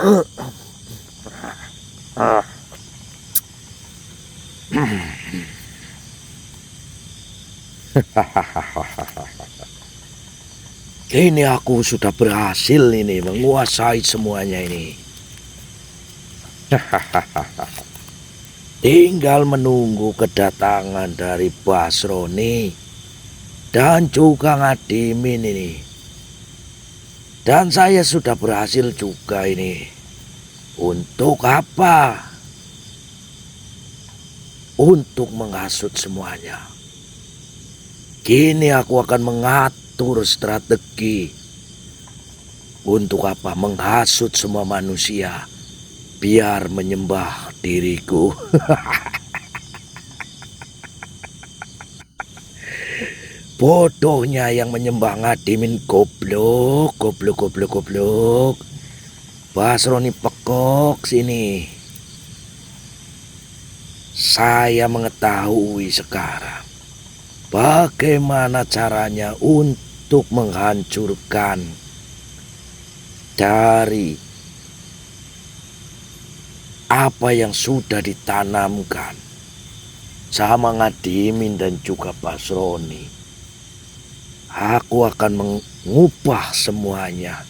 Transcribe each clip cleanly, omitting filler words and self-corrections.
Ini aku sudah berhasil ini menguasai semuanya ini. Tinggal menunggu kedatangan dari Basroni dan juga Ngadimin ini. Dan saya sudah berhasil juga ini. Untuk apa? Untuk menghasut semuanya. Kini aku akan mengatur strategi. Untuk apa? Menghasut semua manusia biar menyembah diriku. Bodohnya yang menyembah Ngadimin goblok. Basroni pekok sini. Saya mengetahui sekarang bagaimana caranya untuk menghancurkan dari apa yang sudah ditanamkan sama Ngadimin dan juga Basroni. Aku akan mengubah semuanya.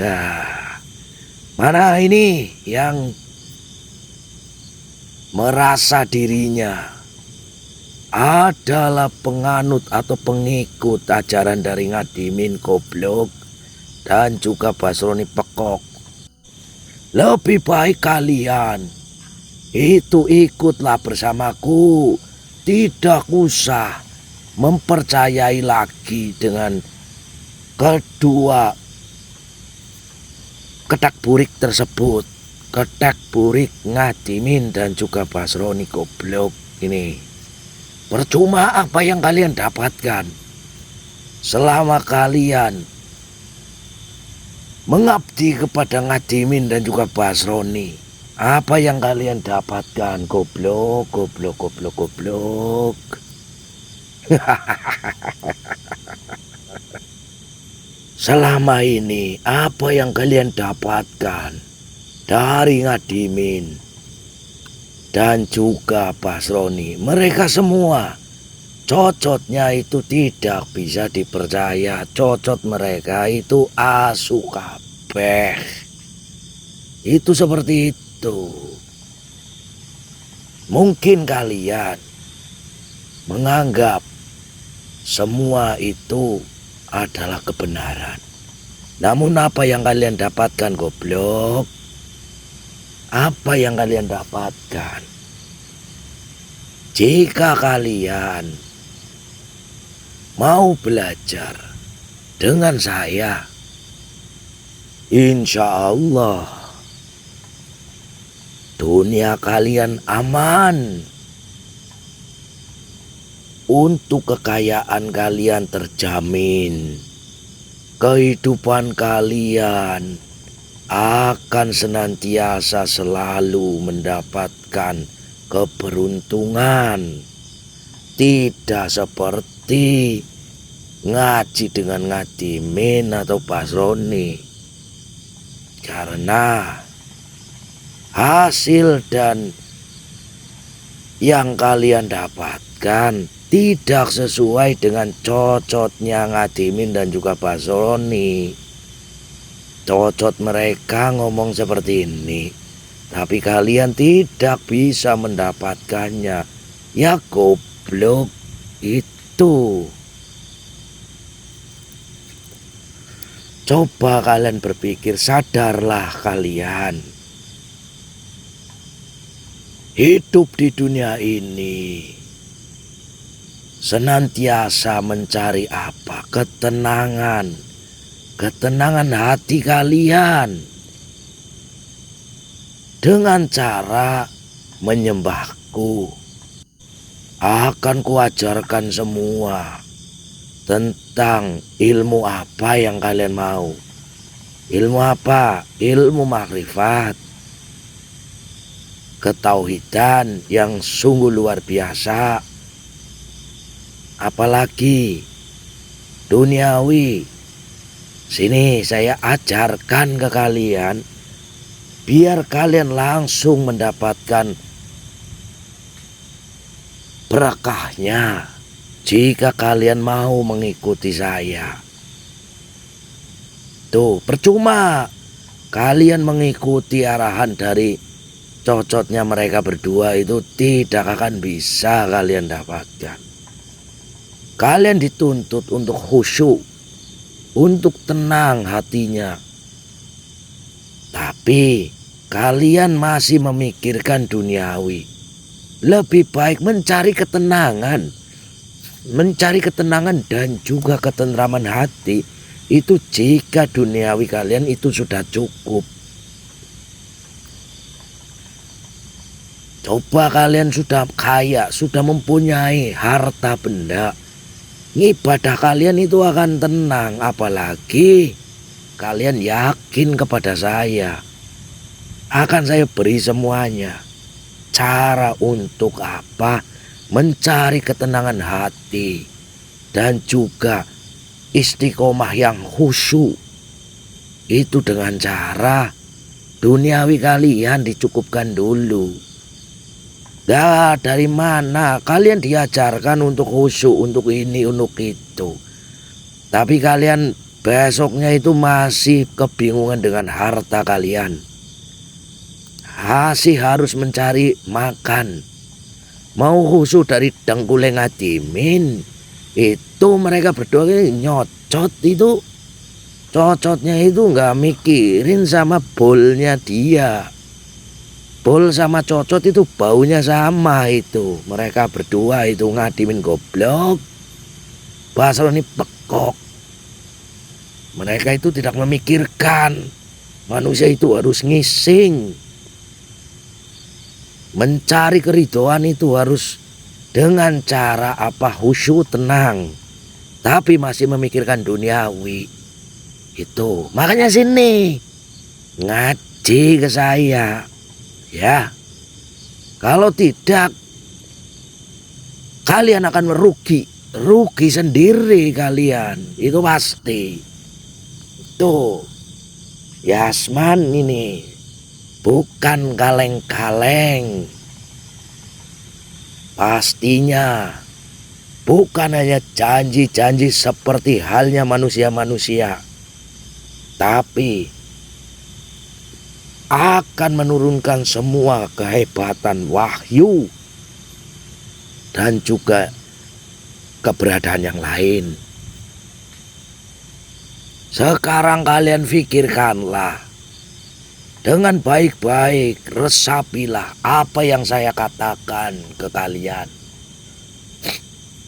Nah, mana ini yang merasa dirinya adalah penganut atau pengikut ajaran dari Ngadimin goblok dan juga Basroni pekok. Lebih baik kalian itu ikutlah bersamaku. Tidak usah mempercayai lagi dengan kedua kedak burik tersebut. Kedak burik Ngadimin dan juga Basroni goblok ini. Percuma apa yang kalian dapatkan selama kalian mengabdi kepada Ngadimin dan juga Basroni. Apa yang kalian dapatkan goblok. Selama ini apa yang kalian dapatkan dari Ngadimin dan juga Basroni, mereka semua cocotnya itu tidak bisa dipercaya. Cocot mereka itu asu kabeh. Itu seperti itu. Mungkin kalian menganggap semua itu adalah kebenaran. Namun apa yang kalian dapatkan goblok? Apa yang kalian dapatkan? Jika kalian mau belajar dengan saya, insya Allah dunia kalian aman. Untuk kekayaan kalian terjamin. Kehidupan kalian akan senantiasa selalu mendapatkan keberuntungan. Tidak seperti ngaji dengan Ngadimin atau Basroni. Karena hasil dan yang kalian dapatkan tidak sesuai dengan cocotnya Ngadimin dan juga Basroni. Cocot mereka ngomong seperti ini, tapi kalian tidak bisa mendapatkannya. Ya goblok itu. Coba kalian berpikir, sadarlah kalian. Hidup di dunia ini senantiasa mencari apa? Ketenangan. Ketenangan hati kalian. Dengan cara menyembahku. Akan kuajarkan semua tentang ilmu apa yang kalian mau. Ilmu apa? Ilmu makrifat. Ketauhidan yang sungguh luar biasa. Apalagi duniawi Sini saya ajarkan ke kalian, biar kalian langsung mendapatkan berkahnya jika kalian mau mengikuti saya. Tuh, percuma kalian mengikuti arahan dari cocotnya mereka berdua, itu tidak akan bisa kalian dapatkan. Kalian dituntut untuk khusyuk, untuk tenang hatinya. Tapi kalian masih memikirkan duniawi. Lebih baik mencari ketenangan. Mencari ketenangan dan juga ketentraman hati itu jika duniawi kalian itu sudah cukup. Coba kalian sudah kaya, sudah mempunyai harta benda, ibadah kalian itu akan tenang. Apalagi kalian yakin kepada saya, akan saya beri semuanya. Cara untuk apa? Mencari ketenangan hati dan juga istiqomah yang khusyuk. Itu dengan cara duniawi kalian dicukupkan dulu. Dah, dari mana kalian diajarkan untuk khusyuk, untuk ini, untuk itu. Tapi kalian besoknya itu masih kebingungan dengan harta kalian. Masih harus mencari makan. Mau khusyuk dari dengkuleng ngadimin. Itu mereka berdua ini nyocot itu. Cocotnya itu nggak mikirin sama bolnya dia. Bol sama cocot itu baunya sama itu. Mereka berdua itu ngadimin goblok. Basroni pekok. Mereka itu tidak memikirkan. Manusia itu harus ngising. Mencari keridhaan itu harus dengan cara apa? Khusyuk, tenang. Tapi masih memikirkan duniawi. Itu. Makanya sini. Ngaji ke saya. Ya. Kalau tidak, kalian akan merugi. Rugi sendiri kalian. Itu pasti. Tuh. Yasman ini. Bukan kaleng-kaleng. Pastinya bukan hanya janji-janji seperti halnya manusia-manusia, tapi akan menurunkan semua kehebatan wahyu dan juga keberadaan yang lain. Sekarang kalian pikirkanlah dengan baik-baik, resapilah apa yang saya katakan ke kalian.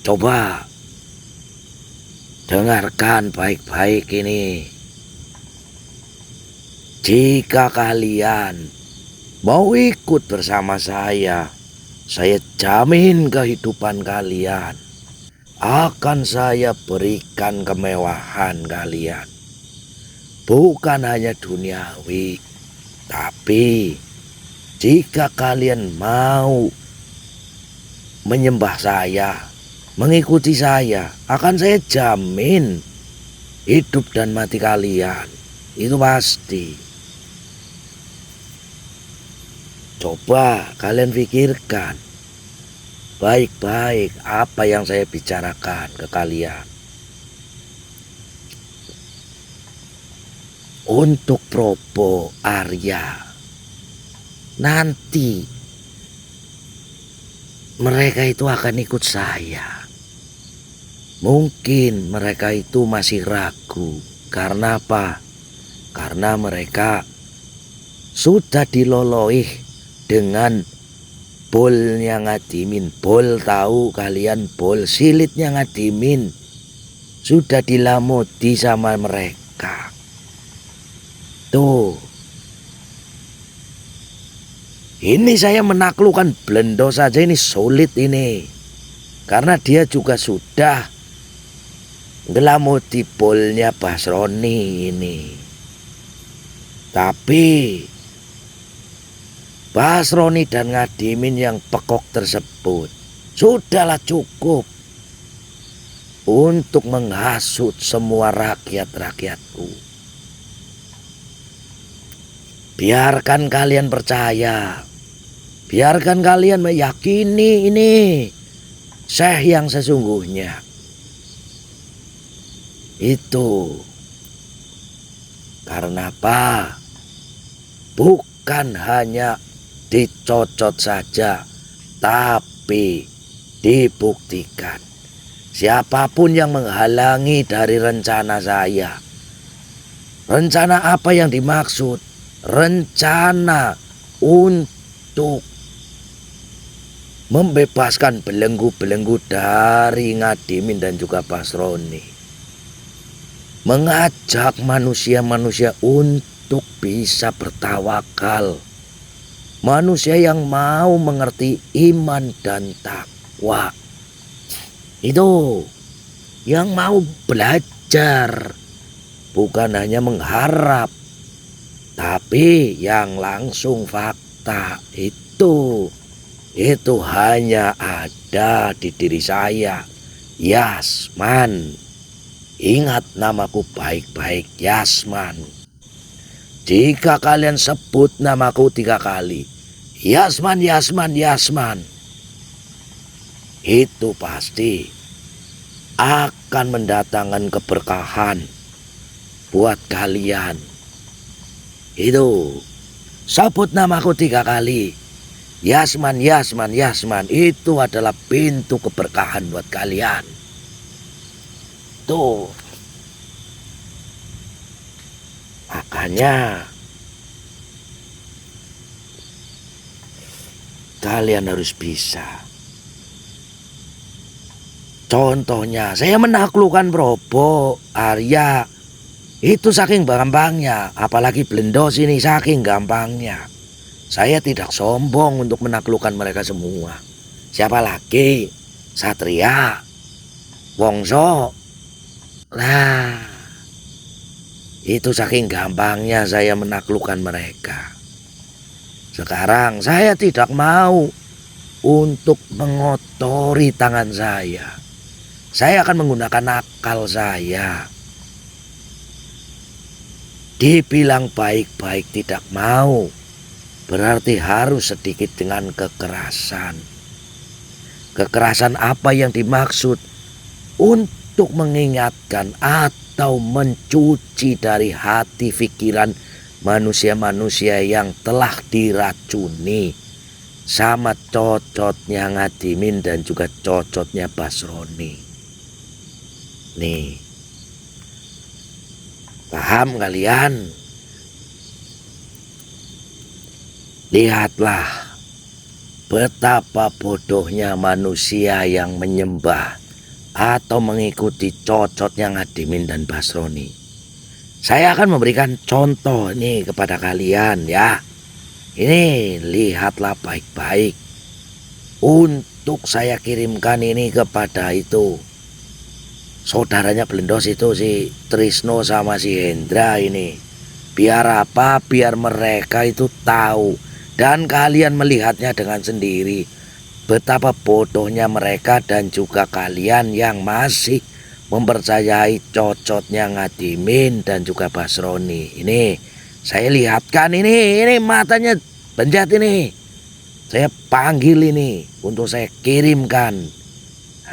Coba dengarkan baik-baik ini. Jika kalian mau ikut bersama saya jamin kehidupan kalian. Akan saya berikan kemewahan kalian. Bukan hanya duniawi. Tapi jika kalian mau menyembah saya, mengikuti saya, akan saya jamin hidup dan mati kalian. Itu pasti. Coba kalian pikirkan baik-baik apa yang saya bicarakan ke kalian. Untuk Probo Arya, nanti mereka itu akan ikut saya. Mungkin mereka itu masih ragu. Karena apa? Karena mereka sudah diloloih dengan bolnya ngadimin. Bol tahu kalian, bol silitnya ngadimin. Sudah dilamoti sama mereka. Tuh. Ini saya menaklukkan Blendo saja ini sulit ini. Karena dia juga sudah ngelamuti bolnya Basroni ini. Tapi Basroni dan ngadimin yang pekok tersebut sudahlah cukup. untuk menghasut semua rakyat-rakyatku. Biarkan kalian percaya, biarkan kalian meyakini ini Syekh yang sesungguhnya. Itu karena apa? Bukan hanya dicocot saja, tapi dibuktikan. Siapapun yang menghalangi dari rencana saya. Rencana apa yang dimaksud? Rencana untuk membebaskan belenggu-belenggu dari Ngadimin dan juga Basroni. Mengajak manusia-manusia untuk bisa bertawakal. Manusia yang mau mengerti iman dan takwa. Itu yang mau belajar. Bukan hanya mengharap, tapi yang langsung fakta. Itu hanya ada di diri saya, Yasman. Ingat namaku baik-baik, Yasman. Jika kalian sebut namaku 3 kali, Yasman, Yasman, Yasman, itu pasti akan mendatangkan keberkahan buat kalian. Itu sebut namaku 3 kali, Yasman, Yasman, Yasman. Itu adalah pintu keberkahan buat kalian. Tuh. Makanya kalian harus bisa. Contohnya, saya menaklukkan Probo, Arya. Itu saking gampangnya, apalagi Blendos ini saking gampangnya. Saya tidak sombong untuk menaklukkan mereka semua. Siapa lagi? Satria, Wongso. Nah, itu saking gampangnya saya menaklukkan mereka. Sekarang saya tidak mau untuk mengotori tangan saya. Saya akan menggunakan akal saya. Dibilang baik-baik tidak mau, berarti harus sedikit dengan kekerasan. Kekerasan apa yang dimaksud? Untuk mengingatkan atau mencuci dari hati pikiran manusia-manusia yang telah diracuni sama cocotnya Ngadimin dan juga cocotnya Basroni. Nih, paham kalian? Lihatlah betapa bodohnya manusia yang menyembah atau mengikuti cocotnya Ngadimin dan Basroni. Saya akan memberikan contoh nih kepada kalian ya. Ini lihatlah baik-baik. Untuk saya kirimkan ini kepada itu saudaranya Blendos itu, si Trisno sama si Hendra ini. Biar apa? Biar mereka itu tahu. Dan kalian melihatnya dengan sendiri. Betapa bodohnya mereka dan juga kalian yang masih mempercayai cocotnya Ngadimin dan juga Basroni. Ini saya lihatkan ini matanya benjat ini. Saya panggil ini untuk saya kirimkan.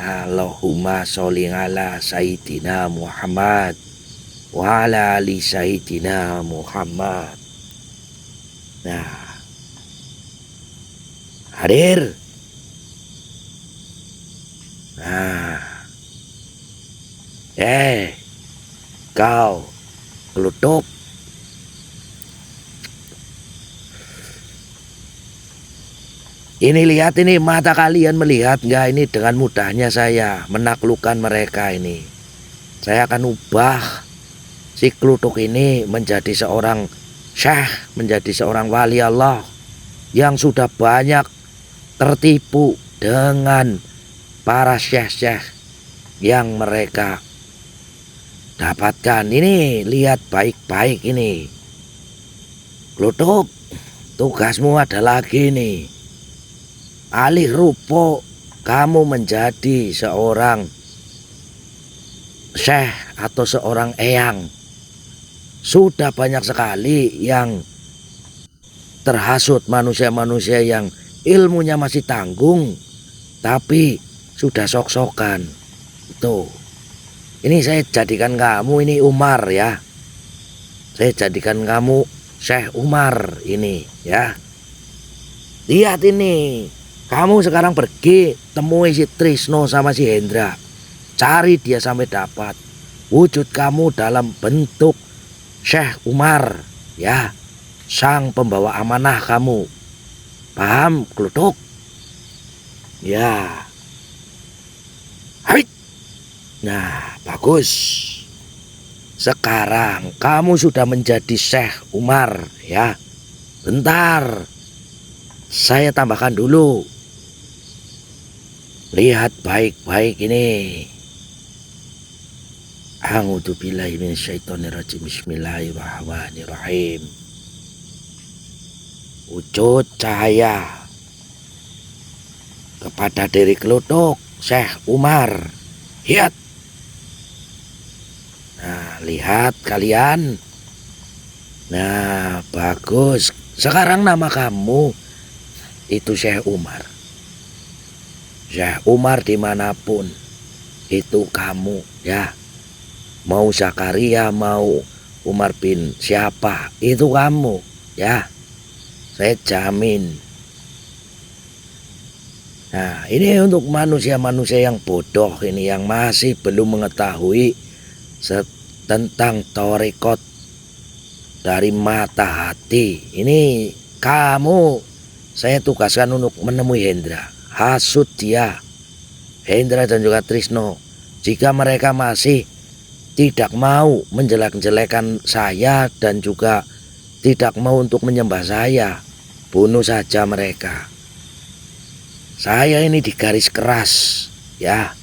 Allahumma sholli ala Sayyidina Muhammad wa ala ali Sayyidina Muhammad. Nah, hadir. Nah, kau kelutuk. Ini lihat ini mata kalian melihat nggak ini dengan mudahnya saya menaklukkan mereka ini. Saya akan ubah si kelutuk ini menjadi seorang syekh, menjadi seorang wali Allah yang sudah banyak tertipu dengan para syekh-syekh yang mereka dapatkan. Ini lihat baik-baik ini. Kelutuk, tugasmu ada lagi nih. Alih rupa kamu menjadi seorang syekh atau seorang eyang. Sudah banyak sekali yang terhasut manusia-manusia yang ilmunya masih tanggung, tapi sudah sok-sokan. Tuh, ini saya jadikan kamu ini Umar ya. Saya jadikan kamu Syekh Umar ini ya. Lihat ini, kamu sekarang pergi temui si Trisno sama si Hendra. Cari dia sampai dapat. Wujud kamu dalam bentuk Syekh Umar ya. Sang pembawa amanah kamu. Paham, Kluthuk? Ya. Hai. Nah, bagus. Sekarang kamu sudah menjadi Syekh Umar ya. Bentar. Saya tambahkan dulu. Lihat baik-baik ini. A'udzubillahi minasyaitonirrajim. Bismillahirrahmanirrahim. Wujud cahaya kepada diri Kluthuk Syekh Umar. Lihat. Nah, lihat kalian. Nah, bagus. Sekarang nama kamu itu Syekh Umar. Syekh Umar dimanapun itu kamu ya. Mau Zakaria, mau Umar bin siapa, itu kamu ya. Saya jamin. Nah, ini untuk manusia-manusia yang bodoh ini, yang masih belum mengetahui tentang tarekat dari mata hati. Ini kamu saya tugaskan untuk menemui Hendra. Hasut dia, Hendra dan juga Trisno. Jika mereka masih tidak mau menjelek-jelekan saya dan juga tidak mau untuk menyembah saya, bunuh saja mereka. Saya ini di garis keras ya.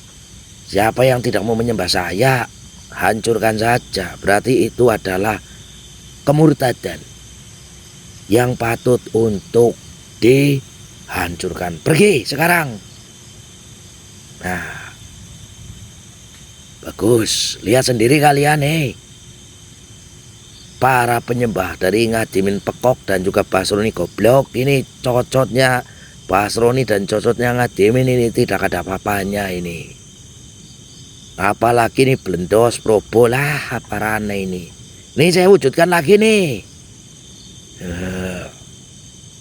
Siapa yang tidak mau menyembah saya, hancurkan saja. Berarti itu adalah kemurtadan yang patut untuk dihancurkan. Pergi sekarang. Nah, bagus. Lihat sendiri kalian para penyembah dari Ngadimin Pekok dan juga Basroni goblok. Ini cocotnya Basroni dan cocotnya Ngadimin ini tidak ada apa-apanya ini. Apalagi ini Blendos, Probo lah, aparane ini. Ini saya wujudkan lagi nih.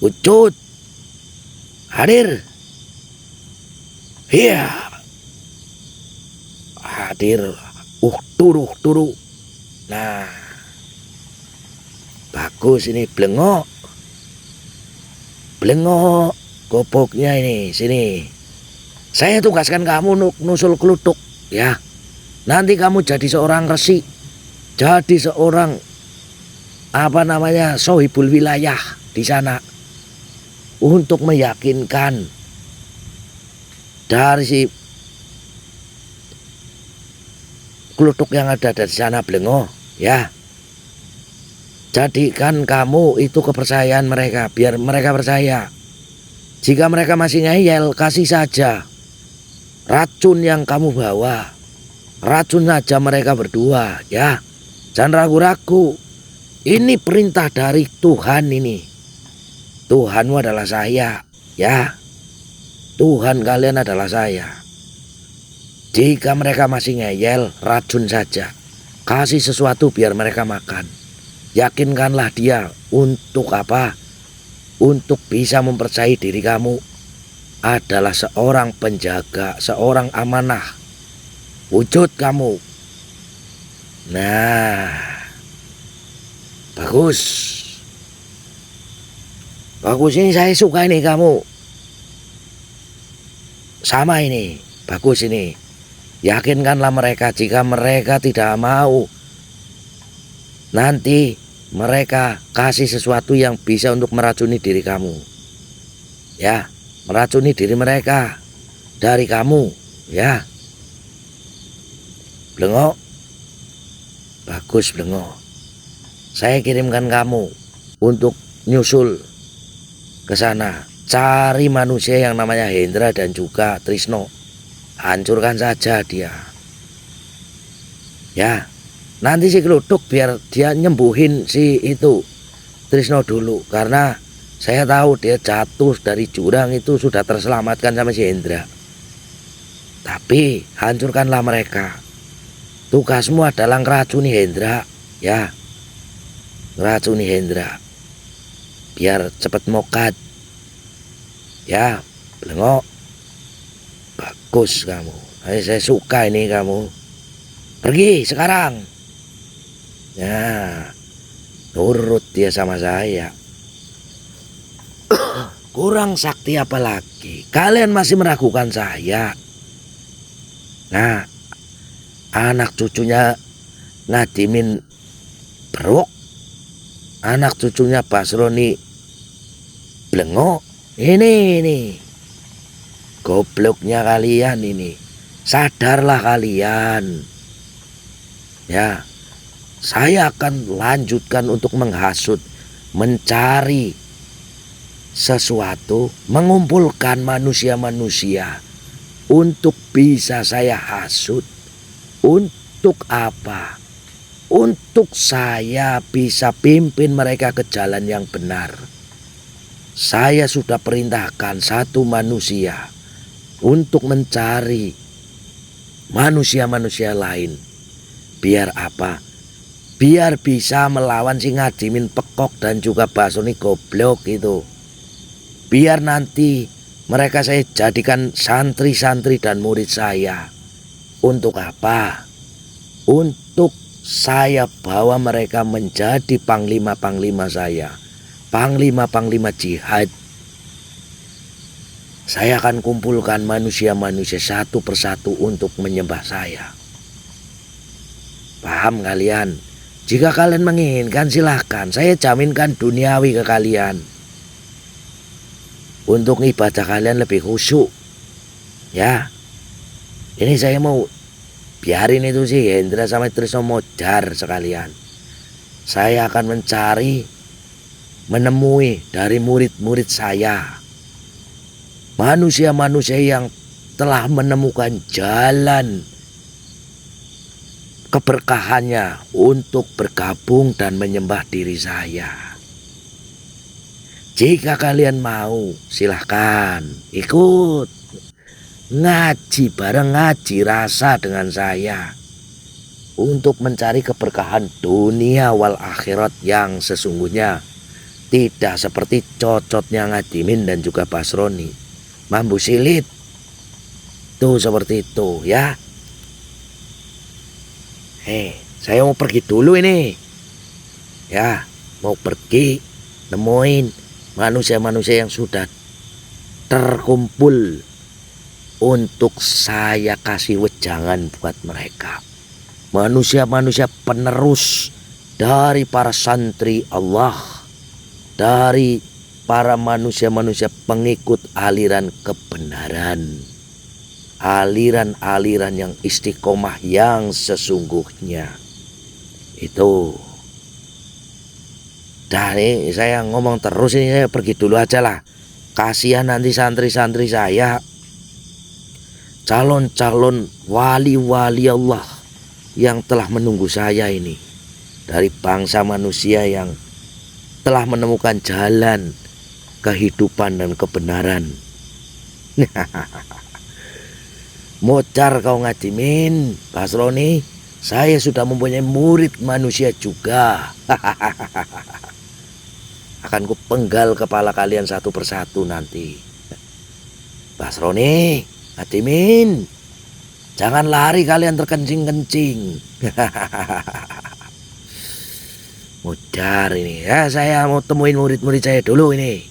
Wujud. Hadir. Iya. Hadir. Turu. Nah. Bagus ini blengok. Blengok. Goboknya ini. Sini. Saya tugaskan kamu nusul Kluthuk. Ya. Nanti kamu jadi seorang resi. Jadi seorang sohibul wilayah di sana. Untuk meyakinkan dari si Kluthuk yang ada di sana Blengo ya. Jadikan kamu itu kepercayaan mereka, biar mereka percaya. Jika mereka masih ngeyel, kasih saja racun yang kamu bawa. Racun saja mereka berdua ya. Jangan ragu-ragu. Ini perintah dari Tuhan ini. Tuhanmu adalah saya ya. Tuhan kalian adalah saya. Jika mereka masih ngeyel, racun saja. Kasih sesuatu biar mereka makan. Yakinkanlah dia untuk apa? Untuk bisa mempercayai diri kamu adalah seorang penjaga, seorang amanah. Wujud kamu. Nah, bagus. Bagus, ini saya suka ini kamu. Sama ini. Bagus ini. Yakinkanlah mereka. Jika mereka tidak mau, nanti mereka kasih sesuatu yang bisa untuk meracuni diri kamu. Ya, meracuni diri mereka dari kamu. Ya. Blengo. Bagus Blengo. Saya kirimkan kamu untuk nyusul ke sana, cari manusia yang namanya Hendra dan juga Trisno. Hancurkan saja dia. Ya, nanti si Keluduk biar dia nyembuhin si itu Trisno dulu, karena saya tahu dia jatuh dari jurang itu sudah terselamatkan sama si Hendra. Tapi hancurkanlah mereka. Tugasmu adalah ngeracuni Hendra, ya. Ngeracuni Hendra. Biar cepet mokat. Ya, Blengok. Bagus kamu. Saya suka ini kamu. Pergi sekarang. Ya, nurut dia sama saya. Kurang sakti apa lagi? Kalian masih meragukan saya. Nah, anak cucunya Ngadimin Brok, anak cucunya Basroni Blengok, ini gobloknya kalian ini. Sadarlah kalian. Ya, saya akan lanjutkan untuk menghasut, mencari sesuatu, mengumpulkan manusia-manusia untuk bisa saya hasut. Untuk apa? Untuk saya bisa pimpin mereka ke jalan yang benar. Saya sudah perintahkan satu manusia untuk mencari manusia-manusia lain. Biar apa? Biar bisa melawan si Ngadimin Pekok dan juga Basroni goblok itu. Biar nanti mereka saya jadikan santri-santri dan murid saya. Untuk apa? Untuk saya bawa mereka menjadi panglima-panglima saya. Panglima-panglima jihad. Saya akan kumpulkan manusia-manusia satu persatu untuk menyembah saya. Paham kalian? Jika kalian menginginkan silahkan. Saya jaminkan duniawi ke kalian. Untuk ibadah kalian lebih khusyuk. Ya. Ini saya mau biarin itu sih Hendra sama Trisno modar sekalian. Saya akan menemui dari murid-murid saya. Manusia-manusia yang telah menemukan jalan keberkahannya untuk bergabung dan menyembah diri saya. Jika kalian mau, silahkan ikut. Ngaji bareng, ngaji rasa dengan saya. Untuk mencari keberkahan dunia wal akhirat yang sesungguhnya. Tidak seperti cocotnya Ngadimin dan juga Basroni. Mambu silit. Tuh seperti itu ya. Saya mau pergi dulu ini. Ya, mau pergi nemuin manusia-manusia yang sudah terkumpul untuk saya kasih wejangan buat mereka. Manusia-manusia penerus dari para santri Allah, dari para manusia-manusia pengikut aliran kebenaran, aliran-aliran yang istiqomah yang sesungguhnya. Itu. Dan ini saya ngomong terus ini, saya pergi dulu aja lah. Kasihan nanti santri-santri saya, calon-calon wali-wali Allah yang telah menunggu saya ini. Dari bangsa manusia yang telah menemukan jalan kehidupan dan kebenaran. Mocar kau Ngadimin, Basroni, saya sudah mempunyai murid manusia juga. Akan kupenggal kepala kalian satu persatu nanti. Basroni, Ngadimin, jangan lari kalian terkencing-kencing. Mudar ini ya, saya mau temuin murid-murid saya dulu ini.